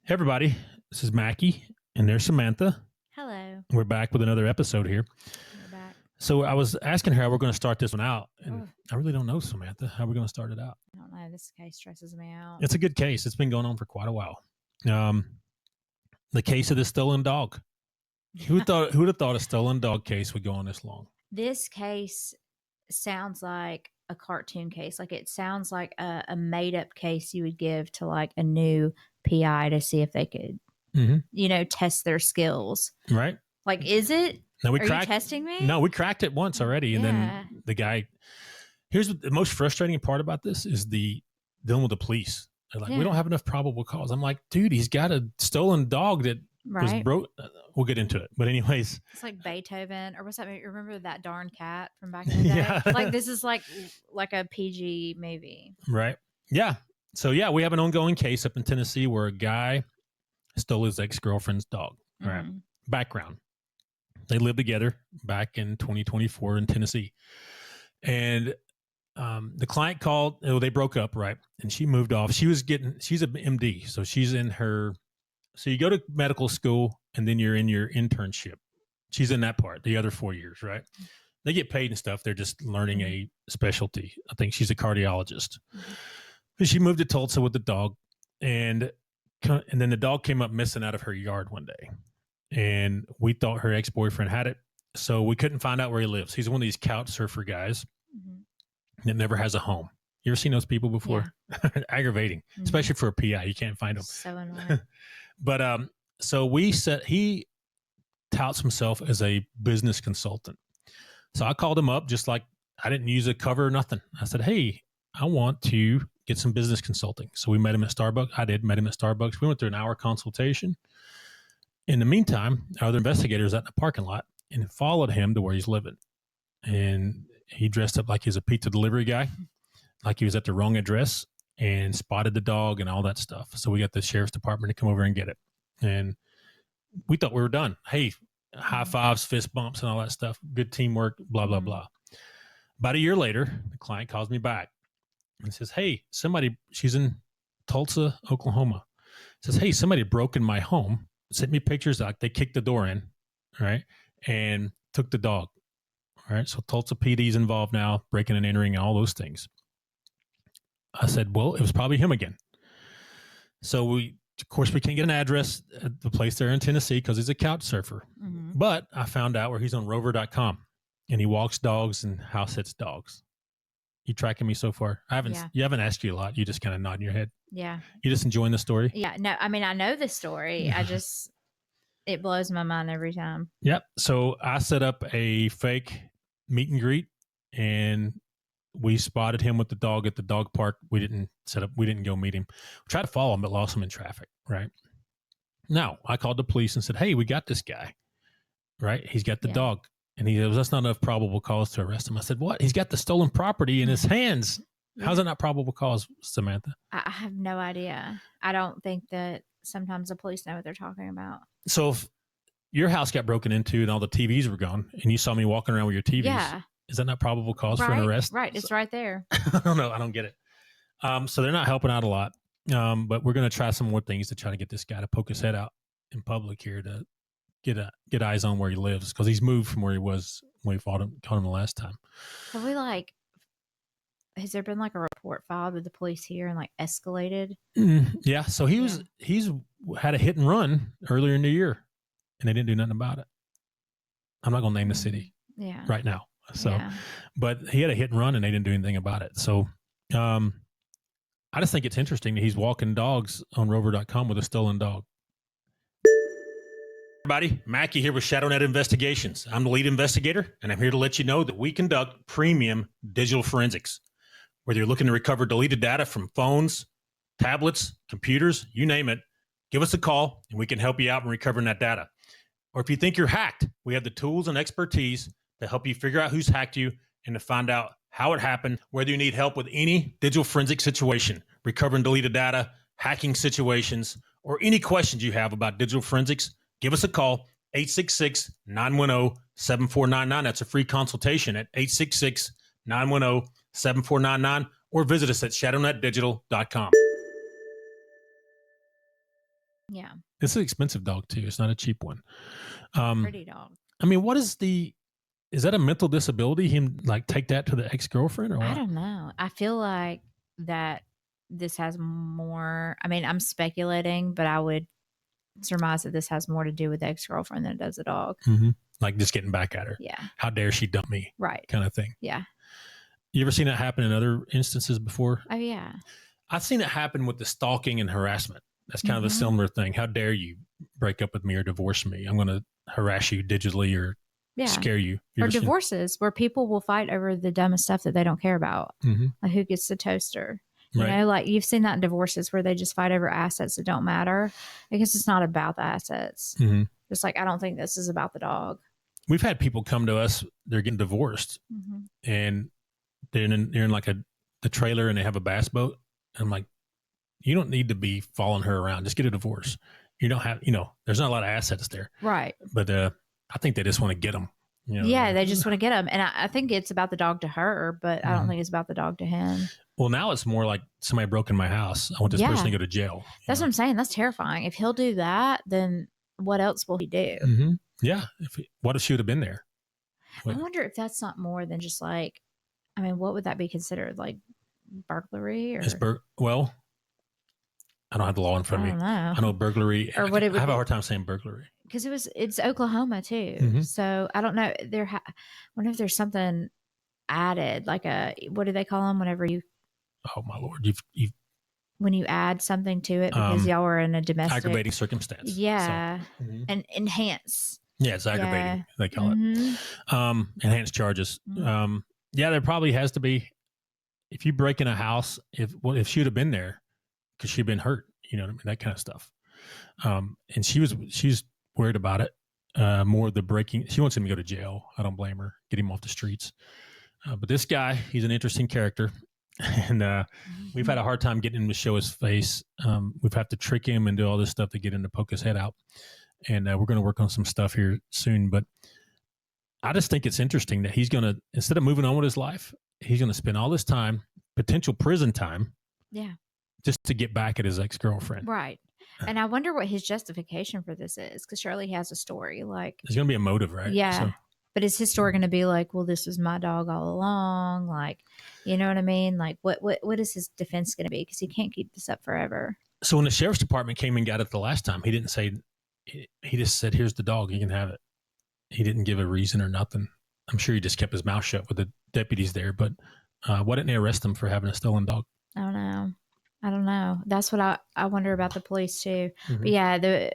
Hey everybody, this is Mackie, and there's Samantha. Hello, We're back with another episode here. we're back. So I was asking her how we're going to start this one out, and Ugh. I really don't know, Samantha, how we're going to start it out. I don't know. This case stresses me out. It's a good case. It's been going on for quite a while. The case of the stolen dog. Who'd have thought a stolen dog case would go on this long? This case sounds like a cartoon case. Like it sounds like a made up case you would give to like a new PI to see if they could, test their skills. Right? Like, is it? No, Are you testing me? No, we cracked it once already, and then the guy. Here's the most frustrating part about this is the dealing with the police. They're like, we don't have enough probable cause. I'm like, dude, he's got a stolen dog that was broke. We'll get into it. But anyways. It's like Beethoven, or what's that movie? Remember that darn cat from back in the day? Yeah. Like this is like a PG movie. Right. Yeah. So yeah, we have an ongoing case up in Tennessee where a guy stole his ex-girlfriend's dog. Right. Mm-hmm. Background. They lived together back in 2024 in Tennessee. And the client called, they broke up, right? And she moved off. She's an MD. So she's in so you go to medical school and then you're in your internship. She's in that part, the other 4 years, right? They get paid and stuff. They're just learning a specialty. I think she's a cardiologist. Mm-hmm. She moved to Tulsa with the dog. And then the dog came up missing out of her yard one day. And we thought her ex-boyfriend had it. So we couldn't find out where he lives. He's one of these couch surfer guys that never has a home. You ever seen those people before? Yeah. Aggravating, especially for a PI. You can't find them. So annoying. But so he touts himself as a business consultant. So I called him up, just like I didn't use a cover or nothing. I said, hey, I want to get some business consulting. So we met him at Starbucks. Met him at Starbucks. We went through an hour consultation. In the meantime, our other investigator was out in the parking lot and followed him to where he's living. And he dressed up like he's a pizza delivery guy, like he was at the wrong address, and spotted the dog and all that stuff. So we got the sheriff's department to come over and get it. And we thought we were done. Hey, high fives, fist bumps, and all that stuff. Good teamwork, blah, blah, blah. About a year later, the client calls me back and says, hey, she's in Tulsa, Oklahoma. Says, hey, somebody broke in my home, sent me pictures, like they kicked the door in, right, and took the dog. All right, so Tulsa PD's involved now, breaking and entering and all those things. I said, well, it was probably him again. So of course, we can't get an address at the place there in Tennessee because he's a couch surfer. Mm-hmm. But I found out where he's on rover.com, and he walks dogs and house sits dogs. You tracking me so far? You haven't asked you a lot. You just kind of nod in your head. Yeah. You just enjoying the story? Yeah. No, I mean, I know the story. It blows my mind every time. Yep. So I set up a fake meet and greet, and we spotted him with the dog at the dog park. We didn't go meet him. We tried to follow him, but lost him in traffic. Right. Now I called the police and said, hey, we got this guy. Right. He's got the dog. And he goes, that's not enough probable cause to arrest him. I said, what? He's got the stolen property in his hands. Yeah. How's that not probable cause, Samantha? I have no idea. I don't think that sometimes the police know what they're talking about. So if your house got broken into and all the TVs were gone and you saw me walking around with your TVs, is that not probable cause for an arrest? Right. It's right there. I don't know. I don't get it. So they're not helping out a lot. But we're going to try some more things to try to get this guy to poke his head out in public here to get eyes on where he lives, because he's moved from where he was when we caught him the last time. Have we has there been like a report filed with the police here and like escalated? Yeah. So he's had a hit and run earlier in the year, and they didn't do nothing about it. I'm not going to name the city right now. So, but he had a hit and run and they didn't do anything about it. So, I just think it's interesting that he's walking dogs on rover.com with a stolen dog. Everybody, Mackie here with ShadowNet Investigations. I'm the lead investigator, and I'm here to let you know that we conduct premium digital forensics. Whether you're looking to recover deleted data from phones, tablets, computers, you name it, give us a call, and we can help you out in recovering that data. Or if you think you're hacked, we have the tools and expertise to help you figure out who's hacked you and to find out how it happened, whether you need help with any digital forensic situation, recovering deleted data, hacking situations, or any questions you have about digital forensics. Give us a call, 866-910-7499. That's a free consultation at 866-910-7499, or visit us at shadownetdigital.com. Yeah. It's an expensive dog too. It's not a cheap one. Pretty dog. I mean, is that a mental disability? Him like take that to the ex-girlfriend or what? I don't know. I feel like that this has more. I mean, I'm speculating, but I would surmise that this has more to do with the ex-girlfriend than it does the dog. Mm-hmm. Like just getting back at her. Yeah. How dare she dump me? Right. Kind of thing. Yeah. You ever seen that happen in other instances before? Oh, yeah. I've seen it happen with the stalking and harassment. That's kind of a similar thing. How dare you break up with me or divorce me? I'm going to harass you digitally or scare you. Or divorces where people will fight over the dumbest stuff that they don't care about. Like who gets the toaster. You know, like you've seen that in divorces where they just fight over assets that don't matter. I guess it's not about the assets. Just like, I don't think this is about the dog. We've had people come to us, they're getting divorced and they're in like the trailer and they have a bass boat. And I'm like, you don't need to be following her around. Just get a divorce. You don't have, there's not a lot of assets there. Right. But I think they just want to get them. Yeah, they just want to get them. And I think it's about the dog to her, but I don't think it's about the dog to him. Well, now it's more like somebody broke in my house. I want this person to go to jail. That's what I'm saying. That's terrifying. If he'll do that, then what else will he do? Yeah. What if she would have been there? I wonder if that's not more than just like, I mean, what would that be considered? Like burglary? Or? Well, I don't have the law in front of me. I know burglary. Or what it would I have a hard time saying burglary. Because it's Oklahoma too. So I don't know. I wonder if there's something added, like what do they call them whenever you? Oh my Lord! You've when you add something to it because y'all were in a domestic aggravating circumstance. Yeah, and enhance. Yeah, it's aggravating. They call it enhanced charges. Yeah, there probably has to be. If you break in a house, if she'd have been there, because she'd been hurt, you know what I mean, that kind of stuff. And she's worried about it. More the breaking. She wants him to go to jail. I don't blame her. Get him off the streets. But this guy, he's an interesting character, and we've had a hard time getting him to show his face. We've had to trick him and do all this stuff to get him to poke his head out. And we're going to work on some stuff here soon. But I just think it's interesting that he's going to, instead of moving on with his life, he's going to spend all this time, potential prison time, just to get back at his ex-girlfriend. Right. And I wonder what his justification for this is, because surely he has a story. Like, there's going to be a motive, right? Yeah. So. But is his story going to be like, well, this was my dog all along? Like, you know what I mean? Like, what is his defense going to be? Because he can't keep this up forever. So when the sheriff's department came and got it the last time, he didn't say, he just said, here's the dog, you can have it. He didn't give a reason or nothing. I'm sure he just kept his mouth shut with the deputies there. But why didn't they arrest him for having a stolen dog? I don't know. That's what I wonder about the police too. But yeah,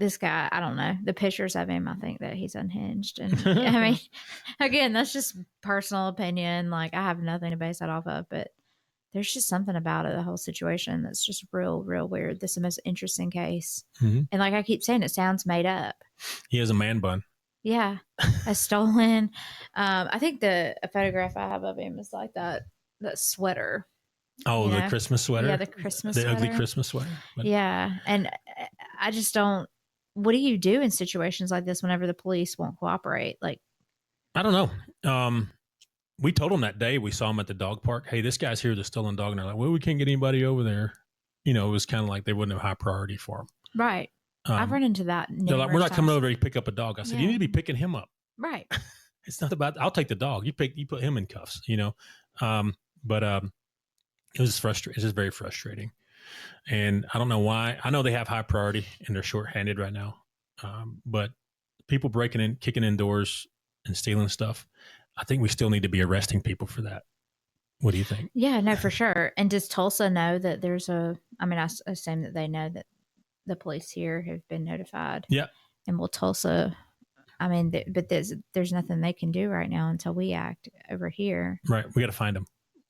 this guy, I don't know. The pictures of him, I think that he's unhinged. And I mean, again, that's just personal opinion. Like, I have nothing to base that off of, but there's just something about it, the whole situation, that's just real, real weird. This is the most interesting case. And like I keep saying, it sounds made up. He has a man bun. Yeah. A stolen. I think a photograph I have of him is like that sweater. Oh, the Christmas sweater? Yeah, the Christmas sweater. The ugly Christmas sweater. But. Yeah. And I just don't. What do you do in situations like this whenever the police won't cooperate? Like, I don't know. We told them that day we saw him at the dog park, hey, this guy's here with a stolen dog. And they're like, well, we can't get anybody over there. You know, it was kind of like they wouldn't have high priority for him. Right. I've run into that. They're like, we're not coming over to pick up a dog. I said, you need to be picking him up. Right. It's not about, I'll take the dog. You put him in cuffs, you know? But it was frustrating. It's just very frustrating. And I don't know why. I know they have high priority and they're shorthanded right now. But people breaking in, kicking in doors and stealing stuff, I think we still need to be arresting people for that. What do you think? Yeah, no, for sure. And does Tulsa know that there's I assume that they know that the police here have been notified. Yeah. And will Tulsa, but there's nothing they can do right now until we act over here. Right. We got to find them.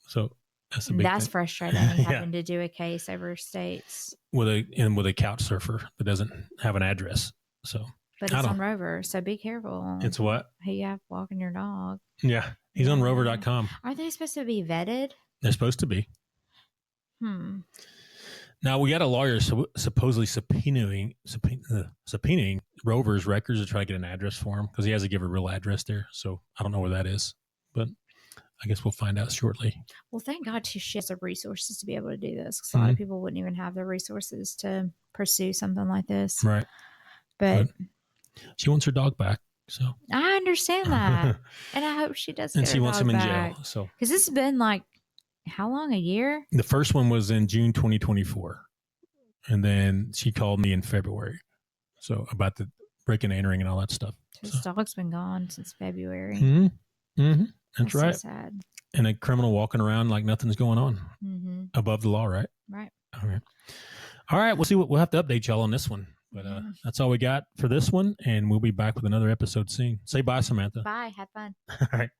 So that's a big thing. Frustrating having to do a case over states. With a couch surfer that doesn't have an address. So. But it's on Rover, so be careful. It's what? Who you have walking your dog. Yeah. He's on rover.com. Aren't they supposed to be vetted? They're supposed to be. Now, we got a lawyer supposedly subpoenaing Rover's records to try to get an address for him because he has to give a real address there. So I don't know where that is. But I guess we'll find out shortly. Well, thank God she has the resources to be able to do this, because a lot of people wouldn't even have the resources to pursue something like this. Right. But she wants her dog back. So I understand that. And I hope she does. And get she her wants dog him in back. jail. So because this has been like, how long? A year? The first one was in June 2024. And then she called me in February. So about the breaking and entering and all that stuff. His dog's been gone since February. That's right. So sad. And a criminal walking around like nothing's going on. Above the law, right? Right. Okay. All right. We'll have to update y'all on this one. But that's all we got for this one. And we'll be back with another episode soon. Say bye, Samantha. Bye. Have fun. All right.